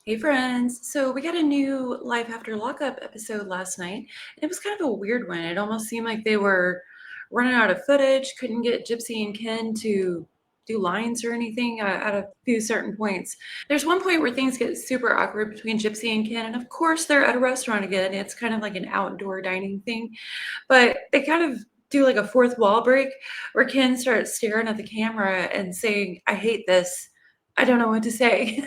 Hey friends. So we got a new Life After Lockup episode last night, and it was kind of a weird one. It almost seemed like they were running out of footage, couldn't get Gypsy and Ken to do lines or anything at a few certain points. There's one point where things get super awkward between Gypsy and Ken, and of course they're at a restaurant again. It's kind of like an outdoor dining thing, but they kind of do like a fourth wall break where Ken starts staring at the camera and saying, "I hate this. I don't know what to say."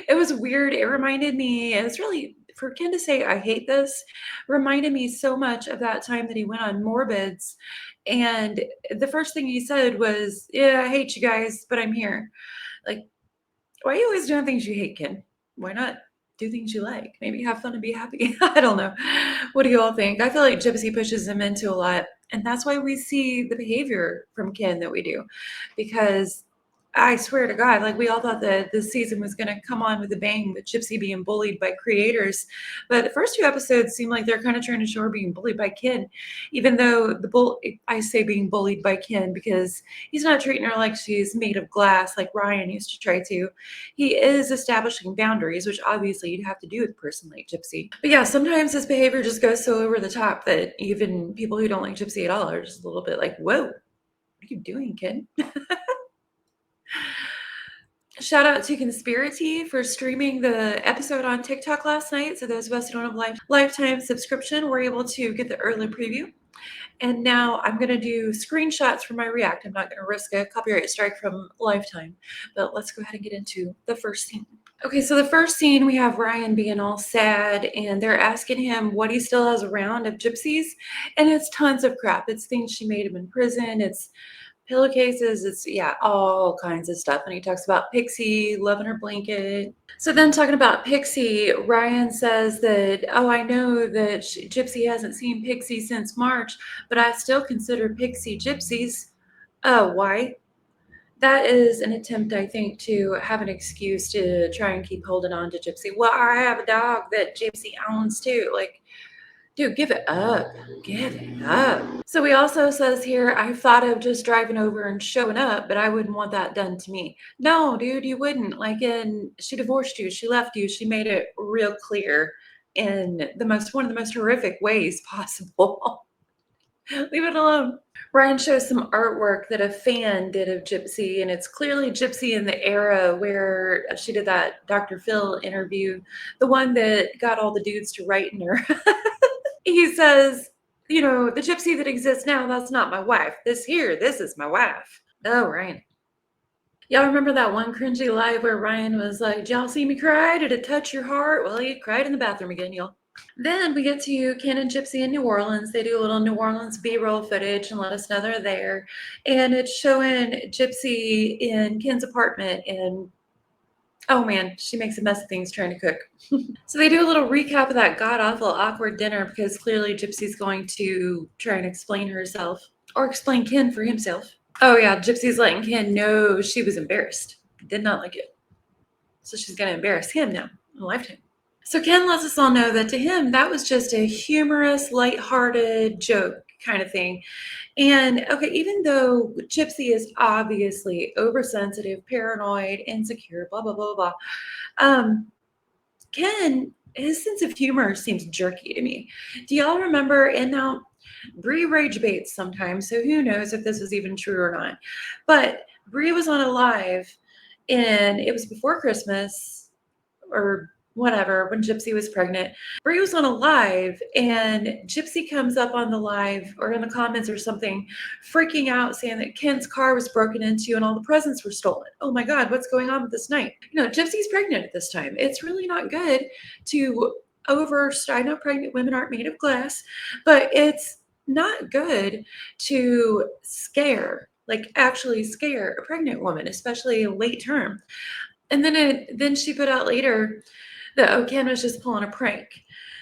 It was weird. It reminded me, it was really, for Ken to say, "I hate this," reminded me so much of that time that he went on Morbids. And the first thing he said was, "Yeah, I hate you guys, but I'm here." Like, why are you always doing things you hate, Ken? Why not do things you like? Maybe have fun and be happy. I don't know. What do you all think? I feel like Gypsy pushes him into a lot. And that's why we see the behavior from Ken that we do. Because I swear to God, like we all thought that this season was going to come on with a bang with Gypsy being bullied by creators. But the first two episodes seem like they're kind of trying to show her being bullied by Ken, even though I say being bullied by Ken because he's not treating her like she's made of glass like Ryan used to try to. He is establishing boundaries, which obviously you'd have to do with a person like Gypsy. But yeah, sometimes his behavior just goes so over the top that even people who don't like Gypsy at all are just a little bit like, whoa, what are you doing, kid? Shout out to Conspiracy for streaming the episode on TikTok last night. So those of us who don't have lifetime subscription were able to get the early preview. And now I'm going to do screenshots for my react. I'm not going to risk a copyright strike from Lifetime. But let's go ahead and get into the first scene. Okay, so the first scene, we have Ryan being all sad, and they're asking him what he still has around of Gypsies, and it's tons of crap. It's things she made him in prison. It's pillowcases. It's, yeah, all kinds of stuff. And he talks about Pixie loving her blanket. So then, talking about Pixie, Ryan says that, "Oh, I know that Gypsy hasn't seen Pixie since March, but I still consider Pixie Gypsies." Oh, why? That is an attempt, I think, to have an excuse to try and keep holding on to Gypsy. "Well, I have a dog that Gypsy owns too." Like, dude, give it up. Give it up. So he also says here, "I thought of just driving over and showing up, but I wouldn't want that done to me." No, dude, you wouldn't. Like, she divorced you, she left you, she made it real clear in one of the most horrific ways possible. Leave it alone. Ryan shows some artwork that a fan did of Gypsy, and it's clearly Gypsy in the era where she did that Dr. Phil interview, the one that got all the dudes to write in her. He says, "The Gypsy that exists now, that's not my wife. This is my wife." Oh, Ryan. Y'all remember that one cringy live where Ryan was like, "Did y'all see me cry? Did it touch your heart?" Well, he cried in the bathroom again, y'all. Then we get to Ken and Gypsy in New Orleans. They do a little New Orleans B-roll footage and let us know they're there. And it's showing Gypsy in Ken's apartment, and oh man, she makes a mess of things trying to cook. So they do a little recap of that god-awful awkward dinner because clearly Gypsy's going to try and explain herself or explain Ken for himself. Oh yeah, Gypsy's letting Ken know she was embarrassed. Did not like it. So she's going to embarrass him now in a lifetime. So Ken lets us all know that to him, that was just a humorous, lighthearted joke kind of thing. And okay, even though Gypsy is obviously oversensitive, paranoid, insecure, blah, blah, blah, blah, Ken, his sense of humor seems jerky to me. Do y'all remember? And now, Bree rage baits sometimes, so who knows if this is even true or not. But Bree was on a live, and it was before Christmas or whatever, when Gypsy was pregnant. Bree was on a live, and Gypsy comes up on the live or in the comments or something, freaking out, saying that Ken's car was broken into and all the presents were stolen. Oh my God, what's going on with this night? Gypsy's pregnant at this time. It's really not good to I know pregnant women aren't made of glass, but it's not good to actually scare a pregnant woman, especially late term. And then she put out later that Ken was just pulling a prank.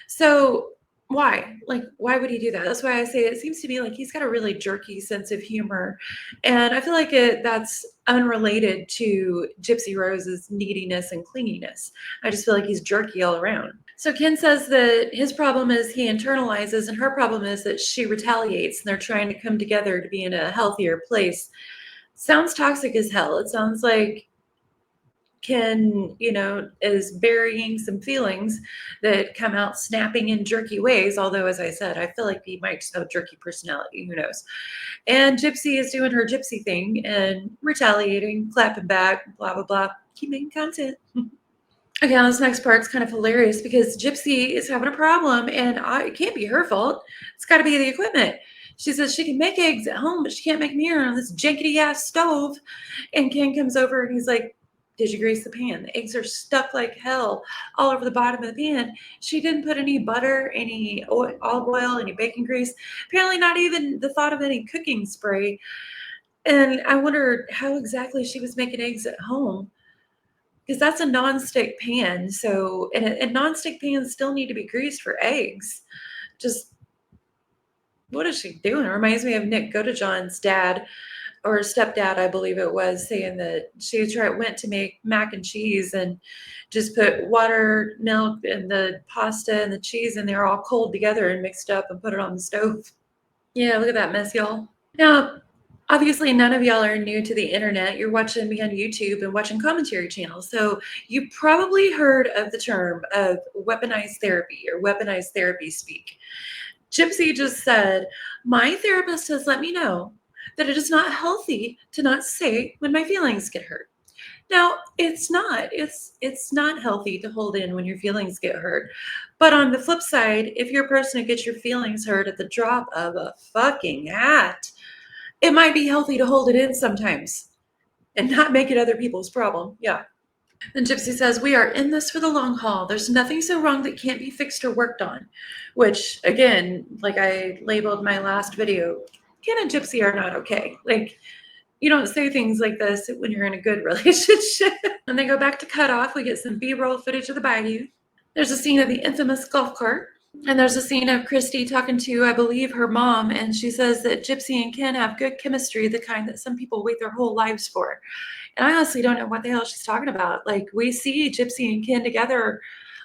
So why? Like, why would he do that? That's why I say it seems to me like he's got a really jerky sense of humor. And I feel like that's unrelated to Gypsy Rose's neediness and clinginess. I just feel like he's jerky all around. So Ken says that his problem is he internalizes, and her problem is that she retaliates, and they're trying to come together to be in a healthier place. Sounds toxic as hell. It sounds like Ken, is burying some feelings that come out snapping in jerky ways. Although, as I said, I feel like he might just have a jerky personality. Who knows? And Gypsy is doing her Gypsy thing and retaliating, clapping back, blah, blah, blah. Keep making content. Okay, now this next part's kind of hilarious because Gypsy is having a problem and it can't be her fault. It's got to be the equipment. She says she can make eggs at home, but she can't make them here on this jankety ass stove. And Ken comes over and he's like, did you grease the pan? The eggs are stuck like hell all over the bottom of the pan. She didn't put any butter, any olive oil, any bacon grease. Apparently not even the thought of any cooking spray. And I wonder how exactly she was making eggs at home because that's a nonstick pan. So, and nonstick pans still need to be greased for eggs. Just what is she doing? It reminds me of Nick Godejohn's dad or stepdad, I believe it was, saying that she went to make mac and cheese and just put water, milk, and the pasta and the cheese in there all cold together and mixed up and put it on the stove. Yeah, look at that mess, y'all. Now, obviously, none of y'all are new to the internet. You're watching me on YouTube and watching commentary channels. So you probably heard of the term of weaponized therapy or weaponized therapy speak. Gypsy just said, my therapist has let me know that it is not healthy to not say when my feelings get hurt. Now, it's not. It's not healthy to hold in when your feelings get hurt. But on the flip side, if you're a person who gets your feelings hurt at the drop of a fucking hat, it might be healthy to hold it in sometimes and not make it other people's problem. Yeah. And Gypsy says, we are in this for the long haul. There's nothing so wrong that can't be fixed or worked on. Which, again, like I labeled my last video, Ken and Gypsy are not okay. Like, you don't say things like this when you're in a good relationship. And they go back to cut off. We get some B-roll footage of the bayou. There's a scene of the infamous golf cart. And there's a scene of Christy talking to, I believe, her mom. And she says that Gypsy and Ken have good chemistry, the kind that some people wait their whole lives for. And I honestly don't know what the hell she's talking about. Like, we see Gypsy and Ken together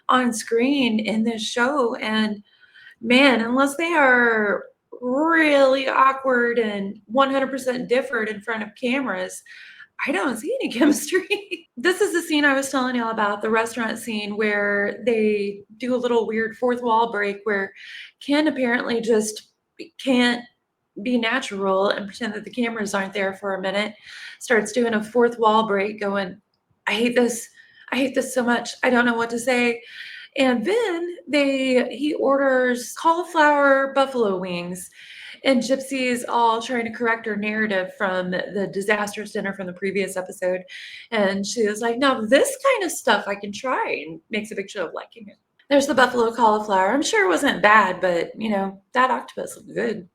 on screen in this show. And man, unless they are really awkward and 100% different in front of cameras, I don't see any chemistry. This is the scene I was telling y'all about, the restaurant scene where they do a little weird fourth wall break where Ken apparently just can't be natural and pretend that the cameras aren't there for a minute, starts doing a fourth wall break going, I hate this. I hate this so much. I don't know what to say. And then he orders cauliflower buffalo wings. And Gypsy's all trying to correct her narrative from the disastrous dinner from the previous episode. And she was like, now this kind of stuff I can try, and makes a big show of liking it. There's the buffalo cauliflower. I'm sure it wasn't bad, but that octopus looked good.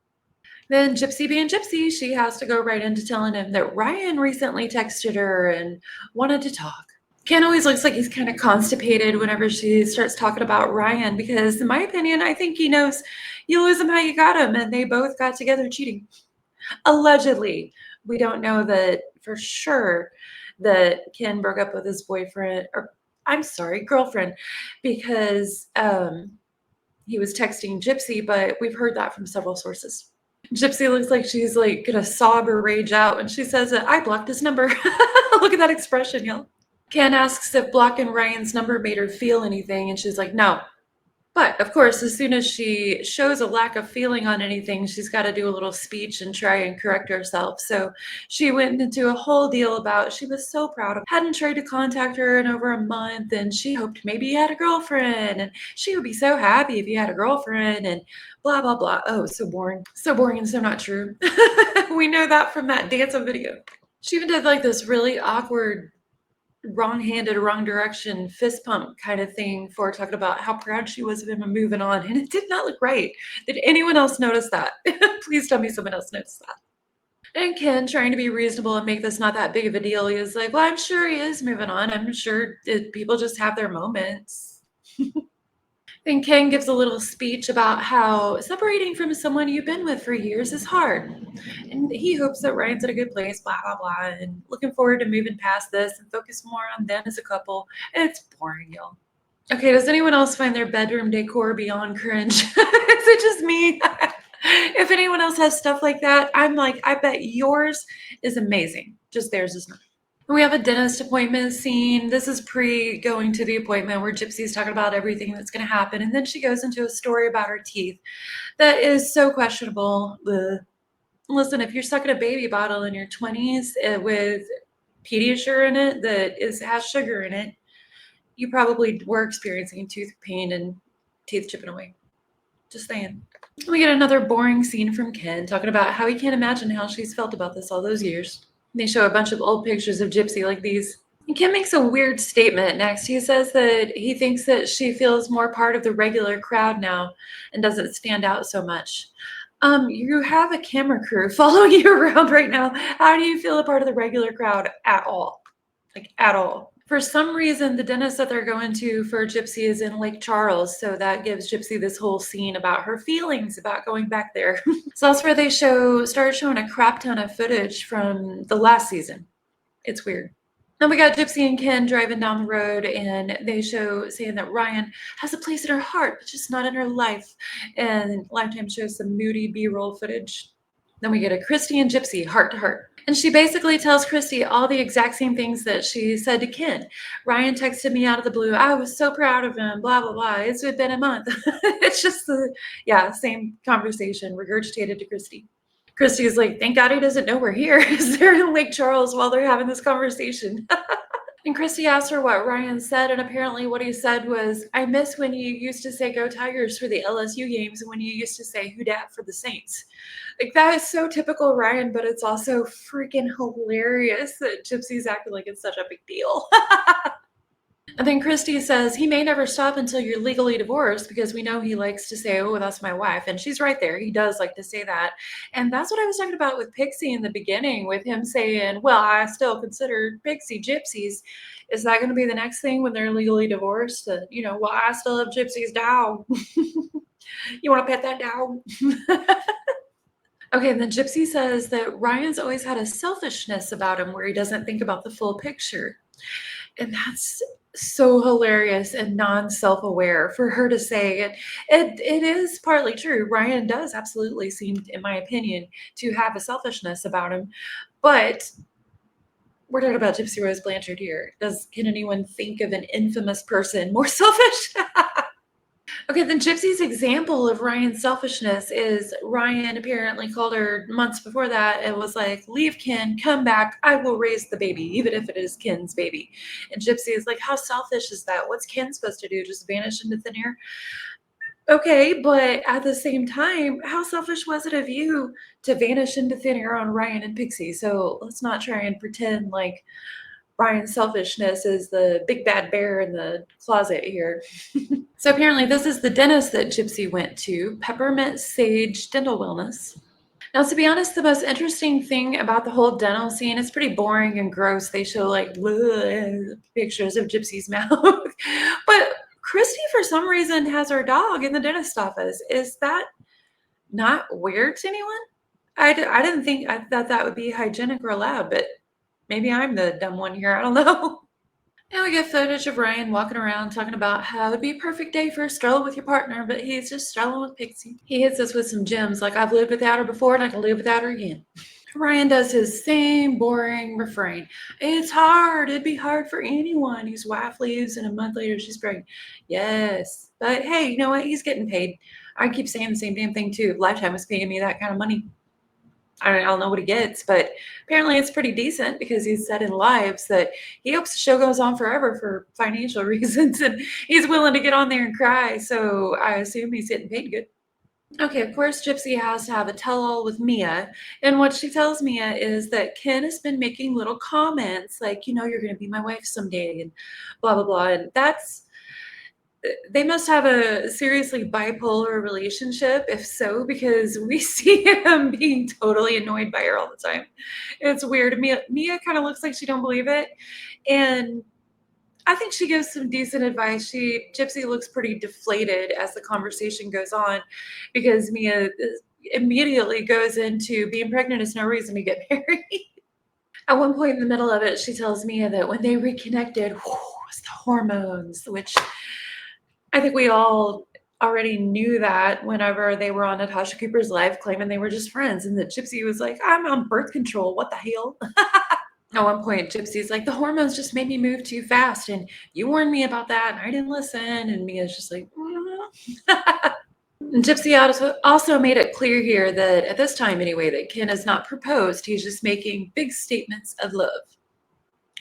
Then Gypsy being Gypsy, she has to go right into telling him that Ryan recently texted her and wanted to talk. Ken always looks like he's kind of constipated whenever she starts talking about Ryan because, in my opinion, I think he knows you lose him how you got him, and they both got together cheating. Allegedly. We don't know that for sure that Ken broke up with his boyfriend, or I'm sorry, girlfriend, because he was texting Gypsy, but we've heard that from several sources. Gypsy looks like she's like gonna sob or rage out when she says that I blocked his number. Look at that expression, y'all. Ken asks if blocking Ryan's number made her feel anything, and she's like, no. But, of course, as soon as she shows a lack of feeling on anything, she's got to do a little speech and try and correct herself. So she went into a whole deal about she was so proud of hadn't tried to contact her in over a month, and she hoped maybe he had a girlfriend, and she would be so happy if he had a girlfriend, and blah, blah, blah. Oh, so boring. So boring and so not true. We know that from that dancing video. She even did like this really awkward wrong-handed, wrong direction fist pump kind of thing for talking about how proud she was of him and moving on. And it did not look right. Did anyone else notice that? Please tell me someone else noticed that. And Ken, trying to be reasonable and make this not that big of a deal, he was like, well, I'm sure he is moving on. I'm sure people just have their moments. Then Ken gives a little speech about how separating from someone you've been with for years is hard. And he hopes that Ryan's in a good place, blah, blah, blah, and looking forward to moving past this and focus more on them as a couple. It's boring, y'all. Okay, does anyone else find their bedroom decor beyond cringe? Is it just me? If anyone else has stuff like that, I'm like, I bet yours is amazing. Just theirs is not. We have a dentist appointment scene. This is pre going to the appointment where Gypsy's talking about everything that's going to happen. And then she goes into a story about her teeth that is so questionable. Ugh. Listen, if you're stuck in a baby bottle in your 20s with Pediasure in it has sugar in it, you probably were experiencing tooth pain and teeth chipping away. Just saying. We get another boring scene from Ken talking about how he can't imagine how she's felt about this all those years. They show a bunch of old pictures of Gypsy like these. And Ken makes a weird statement next. He says that he thinks that she feels more part of the regular crowd now and doesn't stand out so much. You have a camera crew following you around right now. How do you feel a part of the regular crowd at all? Like, at all. For some reason, the dentist that they're going to for Gypsy is in Lake Charles, so that gives Gypsy this whole scene about her feelings about going back there. So that's where they started showing a crap ton of footage from the last season. It's weird. Then we got Gypsy and Ken driving down the road, and they show saying that Ryan has a place in her heart, but just not in her life. And Lifetime shows some moody B-roll footage. Then we get a Christy and Gypsy heart to heart. And she basically tells Christy all the exact same things that she said to Ken. Ryan texted me out of the blue. I was so proud of him, blah, blah, blah. It's been a month. It's just same conversation regurgitated to Christy. Christy is like, thank God he doesn't know we're here. They're in Lake Charles while they're having this conversation. And Christy asked her what Ryan said, and apparently what he said was, I miss when you used to say go Tigers for the LSU games and when you used to say who dat for the Saints. Like, that is so typical Ryan, but it's also freaking hilarious that Gypsy's acting like it's such a big deal. And then Christy says he may never stop until you're legally divorced because we know he likes to say, oh, that's my wife. And she's right there. He does like to say that. And that's what I was talking about with Pixie in the beginning, with him saying, well, I still consider Pixie gypsies. Is that going to be the next thing when they're legally divorced? Well, I still have Gypsy's dog. You want to pet that dog? Okay, and then Gypsy says that Ryan's always had a selfishness about him where he doesn't think about the full picture. And that's so hilarious and non-self-aware for her to say it. It is partly true. Ryan does absolutely seem, in my opinion, to have a selfishness about him. But we're talking about Gypsy Rose Blanchard here. Can anyone think of an infamous person more selfish? Okay, then Gypsy's example of Ryan's selfishness is Ryan apparently called her months before that and was like, leave Ken, come back, I will raise the baby, even if it is Ken's baby. And Gypsy is like, how selfish is that? What's Ken supposed to do? Just vanish into thin air? Okay, but at the same time, how selfish was it of you to vanish into thin air on Ryan and Pixie? So let's not try and pretend like Ryan's selfishness is the big bad bear in the closet here. So apparently this is the dentist that Gypsy went to, Peppermint Sage Dental Wellness. Now, to be honest, the most interesting thing about the whole dental scene, it's pretty boring and gross. They show like pictures of Gypsy's mouth. But Christy, for some reason, has her dog in the dentist office. Is that not weird to anyone? I didn't think I thought that would be hygienic or allowed, but maybe I'm the dumb one here. I don't know. And we get footage of Ryan walking around talking about how it'd be a perfect day for a stroll with your partner, but he's just strolling with Pixie. He hits us with some gems like, I've lived without her before and I can live without her again. Ryan does his same boring refrain. It's hard. It'd be hard for anyone whose wife leaves and a month later she's pregnant. Yes. But hey, you know what? He's getting paid. I keep saying the same damn thing too. Lifetime is paying me that kind of money. I don't know what he gets, but apparently it's pretty decent because he's said in lives that he hopes the show goes on forever for financial reasons, and he's willing to get on there and cry. So I assume he's getting paid good. Okay, of course, Gypsy has to have a tell-all with Mia, and what she tells Mia is that Ken has been making little comments like, you're going to be my wife someday, and blah, blah, blah. And they must have a seriously bipolar relationship, if so, because we see him being totally annoyed by her all the time. It's weird. Mia kind of looks like she don't believe it, and I think she gives some decent advice. Gypsy looks pretty deflated as the conversation goes on because Mia immediately goes into being pregnant is no reason to get married. At one point in the middle of it, she tells Mia that when they reconnected, it was the hormones, which I think we all already knew that whenever they were on Natasha Cooper's live claiming they were just friends, and that Gypsy was like, I'm on birth control. What the hell? At one point, Gypsy's like, the hormones just made me move too fast, and you warned me about that, and I didn't listen. And Mia's just like, And Gypsy also made it clear here that at this time, anyway, that Ken has not proposed. He's just making big statements of love.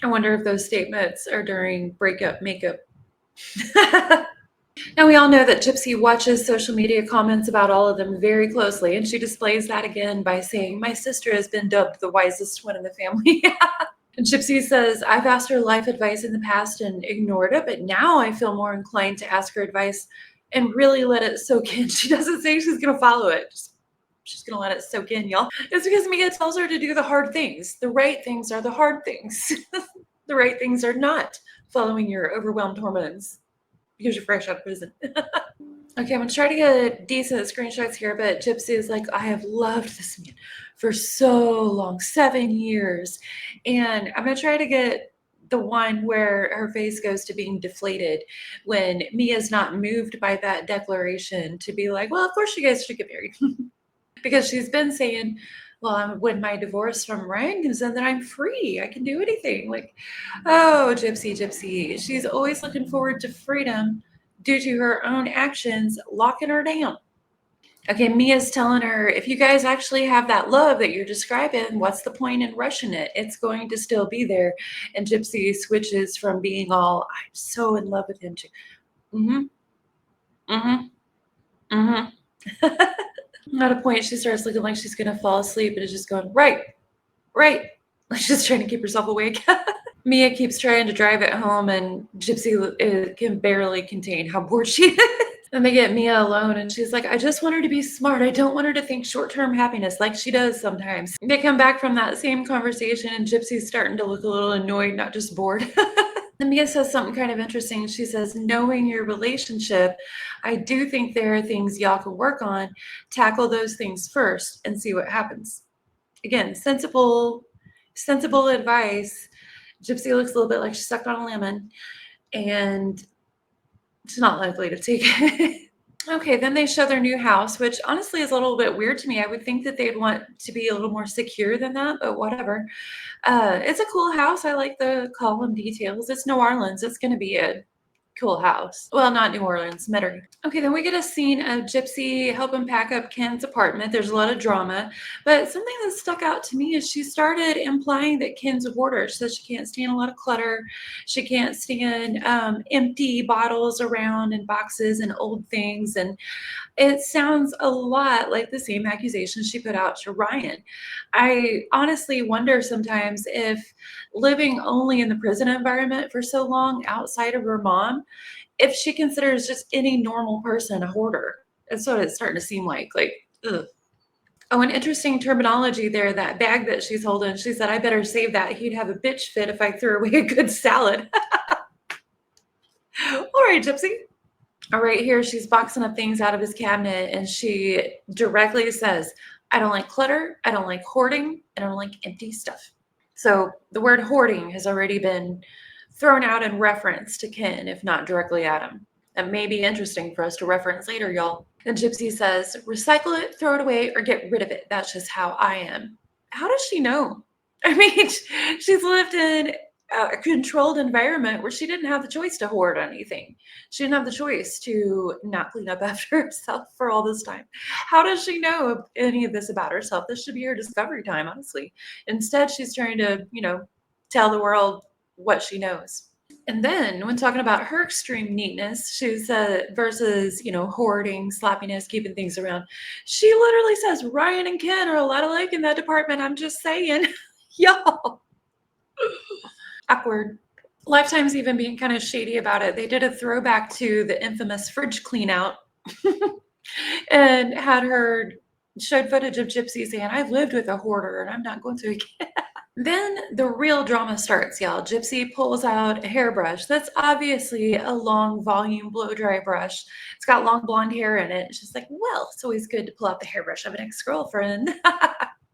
I wonder if those statements are during breakup makeup. Now, we all know that Gypsy watches social media comments about all of them very closely, and she displays that again by saying, my sister has been dubbed the wisest one in the family. And Gypsy says, I've asked her life advice in the past and ignored it, but now I feel more inclined to ask her advice and really let it soak in. She doesn't say she's going to follow it. She's going to let it soak in, y'all. It's because Mia tells her to do the hard things. The right things are the hard things. The right things are not following your overwhelmed hormones because you're fresh out of prison. Okay, I'm going to try to get decent screenshots here, but Gypsy is like, I have loved this man for so long, 7 years. And I'm going to try to get the one where her face goes to being deflated when Mia's not moved by that declaration to be like, well, of course you guys should get married. Because she's been saying, well, when my divorce from Ryan comes in, then I'm free. I can do anything. Like, oh, Gypsy. She's always looking forward to freedom due to her own actions locking her down. Okay, Mia's telling her, if you guys actually have that love that you're describing, what's the point in rushing it? It's going to still be there. And Gypsy switches from being all, I'm so in love with him to, mm-hmm, mm-hmm, mm-hmm. At a point, she starts looking like she's going to fall asleep and is just going, right. Like she's trying to keep herself awake. Mia keeps trying to drive it home, and Gypsy can barely contain how bored she is. And they get Mia alone, and she's like, I just want her to be smart. I don't want her to think short-term happiness like she does sometimes. They come back from that same conversation, and Gypsy's starting to look a little annoyed, not just bored. And Mia says something kind of interesting. She says, knowing your relationship, I do think there are things y'all can work on. Tackle those things first and see what happens. Again, sensible advice. Gypsy looks a little bit like she sucked on a lemon, and she's not likely to take it. Okay, then they show their new house, which honestly is a little bit weird to me. I would think that they'd want to be a little more secure than that, but whatever. It's a cool house. I like the column details. It's New Orleans. It's going to be a cool house. Well, not New Orleans, Metairie. Okay, then we get a scene of Gypsy helping pack up Ken's apartment. There's a lot of drama, but something that stuck out to me is she started implying that Ken's a hoarder. She says she can't stand a lot of clutter. She can't stand empty bottles around and boxes and old things. And it sounds a lot like the same accusation she put out to Ryan. I honestly wonder sometimes if living only in the prison environment for so long outside of her mom, if she considers just any normal person a hoarder. That's what it's starting to seem like. Like, ugh. Oh, an interesting terminology there, that bag that she's holding. She said, I better save that. He'd have a bitch fit if I threw away a good salad. All right, Gypsy. All right, here she's boxing up things out of his cabinet, and she directly says, I don't like clutter, I don't like hoarding, and I don't like empty stuff. So the word hoarding has already been thrown out in reference to Ken, if not directly at him. That may be interesting for us to reference later, y'all. And Gypsy says, recycle it, throw it away, or get rid of it. That's just how I am. How does she know? I mean, she's lived in a controlled environment where she didn't have the choice to hoard anything. She didn't have the choice to not clean up after herself for all this time. How does she know any of this about herself? This should be her discovery time, honestly. Instead, she's trying to, tell the world what she knows. And then when talking about her extreme neatness, she said versus, hoarding, sloppiness, keeping things around, she literally says Ryan and Ken are a lot alike in that department. I'm just saying. Y'all. Awkward. Lifetime's even being kind of shady about it. They did a throwback to the infamous fridge clean out and showed footage of Gypsy saying, I've lived with a hoarder and I'm not going to again. Then the real drama starts, y'all. Gypsy pulls out a hairbrush that's obviously a long volume blow dry brush. It's got long blonde hair in it. She's like, well, it's always good to pull out the hairbrush of an ex-girlfriend.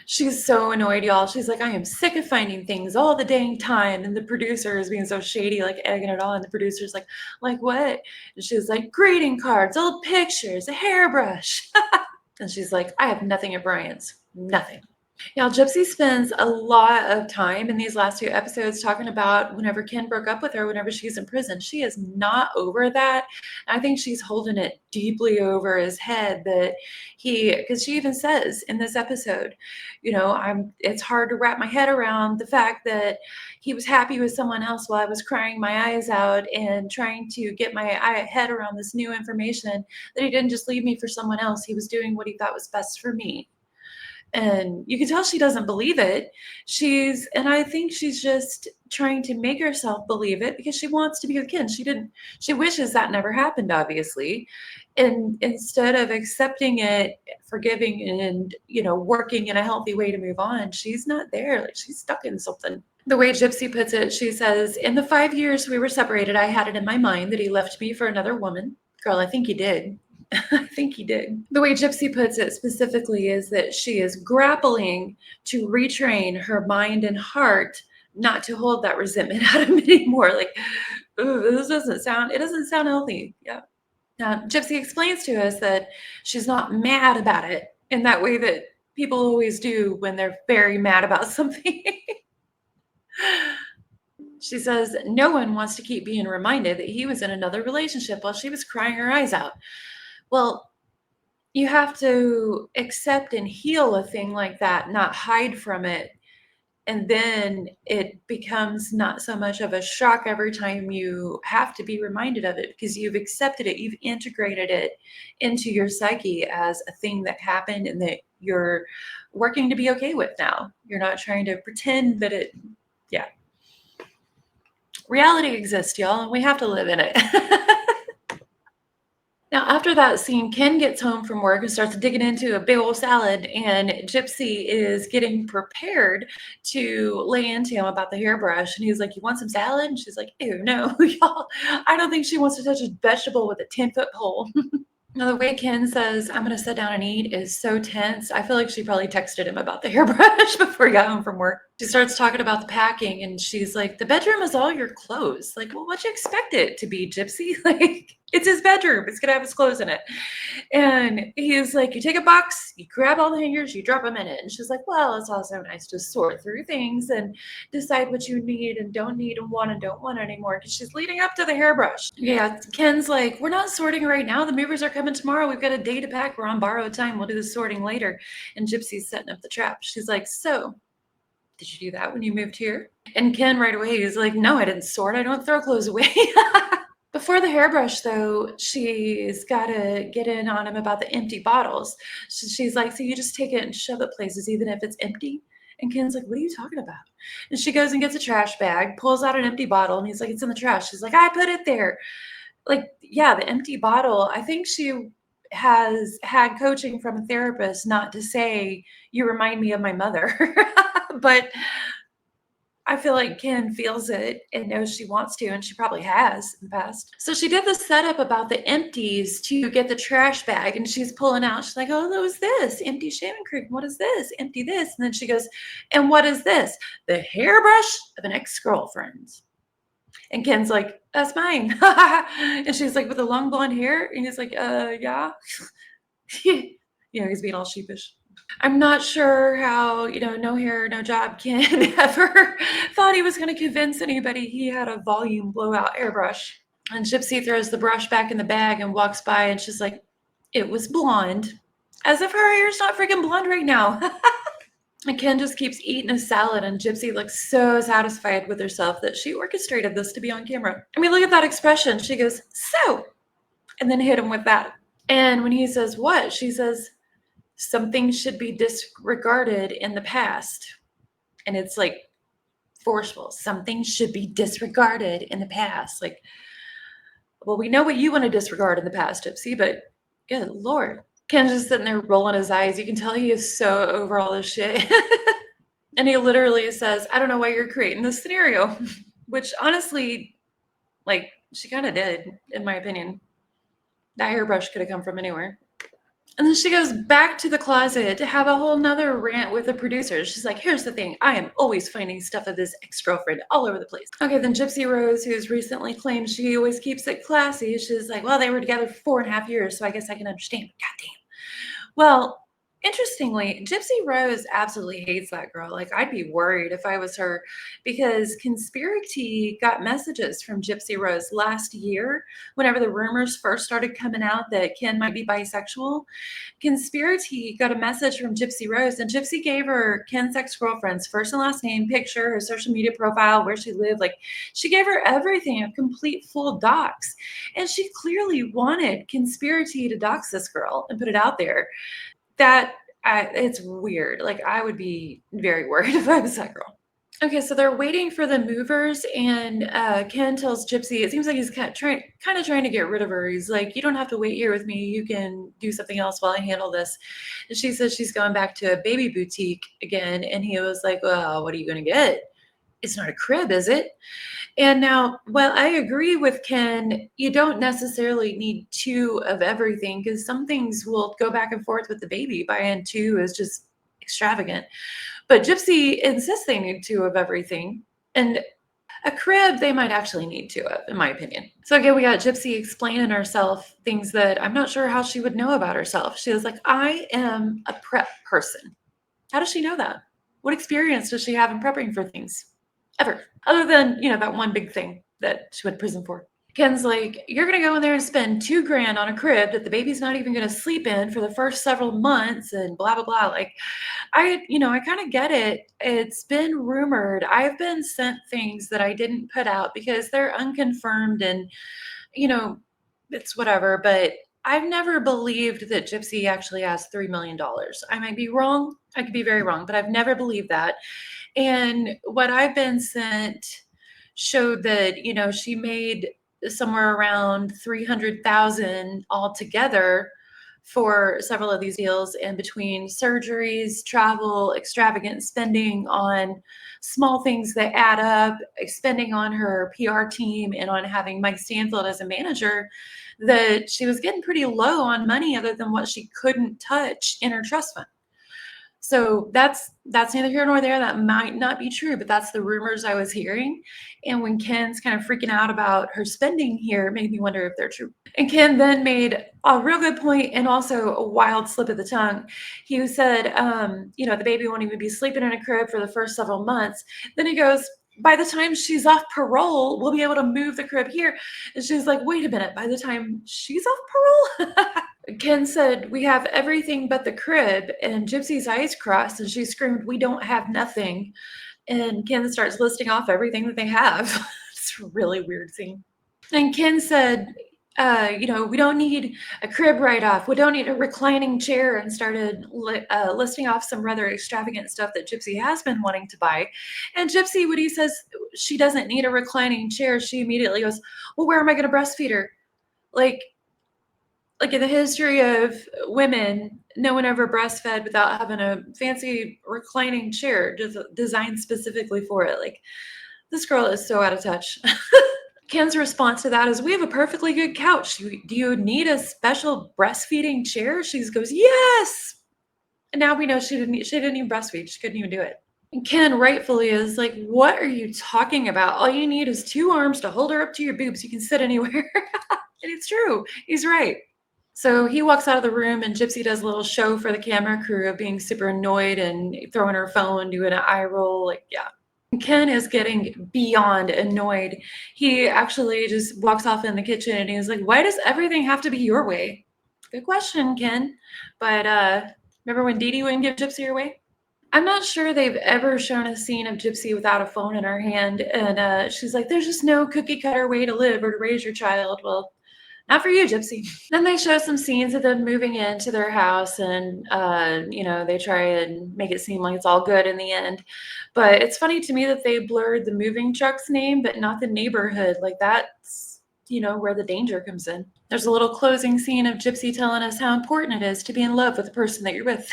She's so annoyed, y'all. She's like, I am sick of finding things all the dang time. And the producer is being so shady, like egging it on. And the producer's like what? And she's like, greeting cards, old pictures, a hairbrush. And she's like, I have nothing at Brian's. Nothing. Yeah, Gypsy spends a lot of time in these last 2 episodes talking about whenever Ken broke up with her, whenever she's in prison. She is not over that. I think she's holding it deeply over his head that because she even says in this episode, it's hard to wrap my head around the fact that he was happy with someone else while I was crying my eyes out and trying to get my head around this new information that he didn't just leave me for someone else. He was doing what he thought was best for me. And you can tell she doesn't believe it. And I think she's just trying to make herself believe it because she wants to be with Ken. She wishes that never happened, obviously. And instead of accepting it, forgiving and, working in a healthy way to move on, she's not there. Like she's stuck in something. The way Gypsy puts it, she says, in the 5 years we were separated, I had it in my mind that he left me for another woman. Girl, I think he did. I think he did. The way Gypsy puts it specifically is that she is grappling to retrain her mind and heart not to hold that resentment out of him anymore. Like, this doesn't sound healthy. Yeah. Now, Gypsy explains to us that she's not mad about it in that way that people always do when they're very mad about something. She says no one wants to keep being reminded that he was in another relationship while she was crying her eyes out. Well, you have to accept and heal a thing like that, not hide from it. And then it becomes not so much of a shock every time you have to be reminded of it because you've accepted it, you've integrated it into your psyche as a thing that happened and that you're working to be okay with now. You're not trying to pretend that yeah. Reality exists, y'all, and we have to live in it. Now, after that scene, Ken gets home from work and starts digging into a big old salad, and Gypsy is getting prepared to lay into him about the hairbrush. And he's like, "You want some salad?" And she's like, "Ew, no, y'all." I don't think she wants to touch a vegetable with a 10-foot pole. Now, the way Ken says, "I'm going to sit down and eat" is so tense. I feel like she probably texted him about the hairbrush before he got home from work. She starts talking about the packing, and she's like, "The bedroom is all your clothes." Like, well, what'd you expect it to be, Gypsy? Like, it's his bedroom. It's going to have his clothes in it. And he's like, you take a box, you grab all the hangers, you drop them in it. And she's like, well, it's also nice to sort through things and decide what you need and don't need and don't want anymore. Because she's leading up to the hairbrush. Yeah, Ken's like, we're not sorting right now. The movers are coming tomorrow. We've got a day to pack. We're on borrowed time. We'll do the sorting later. And Gypsy's setting up the trap. She's like, so did you do that when you moved here? And Ken right away is like, no, I didn't sort. I don't throw clothes away. Before the hairbrush, though, she's got to get in on him about the empty bottles. She's like, so you just take it and shove it places, even if it's empty? And Ken's like, what are you talking about? And she goes and gets a trash bag, pulls out an empty bottle, and he's like, it's in the trash. She's like, I put it there. Like, yeah, the empty bottle. I think she has had coaching from a therapist not to say, you remind me of my mother. But I feel like Ken feels it and knows she wants to, and she probably has in the past. So she did the setup about the empties to get the trash bag, and she's pulling out. She's like, oh, what was this? Empty shaving cream. What is this? Empty this. And then she goes, and what is this? The hairbrush of an ex-girlfriend. And Ken's like, that's mine. And she's like, with the long blonde hair? And he's like, yeah. He's being all sheepish. I'm not sure how, no hair, no job Ken ever thought he was going to convince anybody he had a volume blowout airbrush. And Gypsy throws the brush back in the bag and walks by, and she's like, it was blonde. As if her hair's not freaking blonde right now. And Ken just keeps eating a salad, and Gypsy looks so satisfied with herself that she orchestrated this to be on camera. I mean, look at that expression. She goes, so, and then hit him with that. And when he says, what? She says, something should be disregarded in the past. And it's like forceful. Something should be disregarded in the past. Like, well, we know what you want to disregard in the past, Gypsy, but good Lord. Ken's just sitting there rolling his eyes. You can tell he is so over all this shit. And he literally says, I don't know why you're creating this scenario. Which honestly, like, she kind of did, in my opinion. That hairbrush could have come from anywhere. And then she goes back to the closet to have a whole nother rant with the producers. She's like, here's the thing. I am always finding stuff of this ex-girlfriend all over the place. Okay, then Gypsy Rose, who's recently claimed she always keeps it classy, she's like, well, they were together for 4.5 years, so I guess I can understand. God damn. Well, Interestingly, Gypsy Rose absolutely hates that girl. Like, I'd be worried if I was her because Conspiracy got messages from Gypsy Rose last year whenever the rumors first started coming out that Ken might be bisexual. Conspiracy got a message from Gypsy Rose, and Gypsy gave her Ken's ex-girlfriend's first and last name, picture, her social media profile, where she lived. Like, she gave her everything, a complete full docs. And she clearly wanted Conspiracy to dox this girl and put it out there. That it's weird. Like, I would be very worried if I was that girl. Okay, so they're waiting for the movers, and Ken tells Gypsy, it seems like he's kind of trying to get rid of her. He's like, you don't have to wait here with me. You can do something else while I handle this. And she says she's going back to a baby boutique again. And he was like, well, what are you going to get? It's not a crib, is it? And now, well, I agree with Ken. You don't necessarily need two of everything because some things will go back and forth with the baby. Buying two is just extravagant. But Gypsy insists they need two of everything. And a crib, they might actually need two of, in my opinion. So again, we got Gypsy explaining herself things that I'm not sure how she would know about herself. She was like, I am a prep person. How does she know that? What experience does she have in prepping for things? Ever. Other than, that one big thing that she went to prison for. Ken's like, you're going to go in there and spend $2,000 on a crib that the baby's not even going to sleep in for the first several months and blah, blah, blah. Like, I kind of get it. It's been rumored. I've been sent things that I didn't put out because they're unconfirmed and, it's whatever. But I've never believed that Gypsy actually has $3 million. I might be wrong. I could be very wrong, but I've never believed that. And what I've been sent showed that, she made somewhere around 300,000 altogether for several of these deals, and between surgeries, travel, extravagant spending on small things that add up, spending on her PR team and on having Mike Stanfield as a manager, that she was getting pretty low on money other than what she couldn't touch in her trust fund. So that's neither here nor there. That might not be true, but that's the rumors I was hearing. And when Ken's kind of freaking out about her spending here, made me wonder if they're true. And Ken then made a real good point and also a wild slip of the tongue. He said, the baby won't even be sleeping in a crib for the first several months. Then he goes, by the time she's off parole, we'll be able to move the crib here. And she's like, wait a minute, by the time she's off parole? Ken said, we have everything but the crib, and Gypsy's eyes crossed and she screamed, we don't have nothing. And Ken starts listing off everything that they have. It's a really weird scene. And Ken said, we don't need a crib right off. We don't need a reclining chair, and started listing off some rather extravagant stuff that Gypsy has been wanting to buy. And Gypsy, when he says she doesn't need a reclining chair, she immediately goes, well, where am I going to breastfeed her? Like in the history of women, no one ever breastfed without having a fancy reclining chair designed specifically for it. Like, this girl is so out of touch. Ken's response to that is, we have a perfectly good couch. Do you need a special breastfeeding chair? She goes, yes. And now we know she didn't even breastfeed. She couldn't even do it. And Ken rightfully is like, what are you talking about? All you need is 2 arms to hold her up to your boobs. You can sit anywhere. And it's true. He's right. So he walks out of the room, and Gypsy does a little show for the camera crew of being super annoyed and throwing her phone, doing an eye roll. Like, yeah. Ken is getting beyond annoyed. He actually just walks off in the kitchen and he's like, why does everything have to be your way? Good question, Ken. But remember when Dee Dee wouldn't give Gypsy her way? I'm not sure they've ever shown a scene of Gypsy without a phone in her hand. And she's like, there's just no cookie cutter way to live or to raise your child. Well, not for you, Gypsy. Then they show some scenes of them moving into their house, and they try and make it seem like it's all good in the end. But it's funny to me that they blurred the moving truck's name, but not the neighborhood. Like, that's where the danger comes in. There's a little closing scene of Gypsy telling us how important it is to be in love with the person that you're with.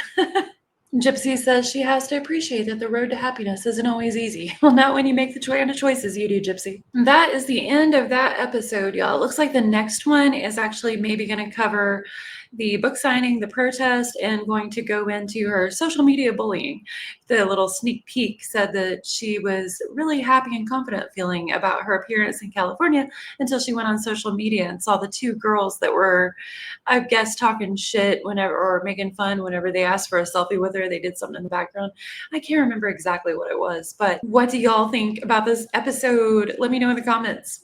Gypsy says she has to appreciate that the road to happiness isn't always easy. Well, not when you make the kind of choices you do, Gypsy. And that is the end of that episode, y'all. It looks like the next one is actually maybe going to cover the book signing, the protest, and going to go into her social media bullying. The little sneak peek said that she was really happy and confident feeling about her appearance in California until she went on social media and saw the two girls that were, I guess, talking shit whenever or making fun whenever they asked for a selfie with her. They did something in the background. I can't remember exactly what it was, but what do y'all think about this episode? Let me know in the comments.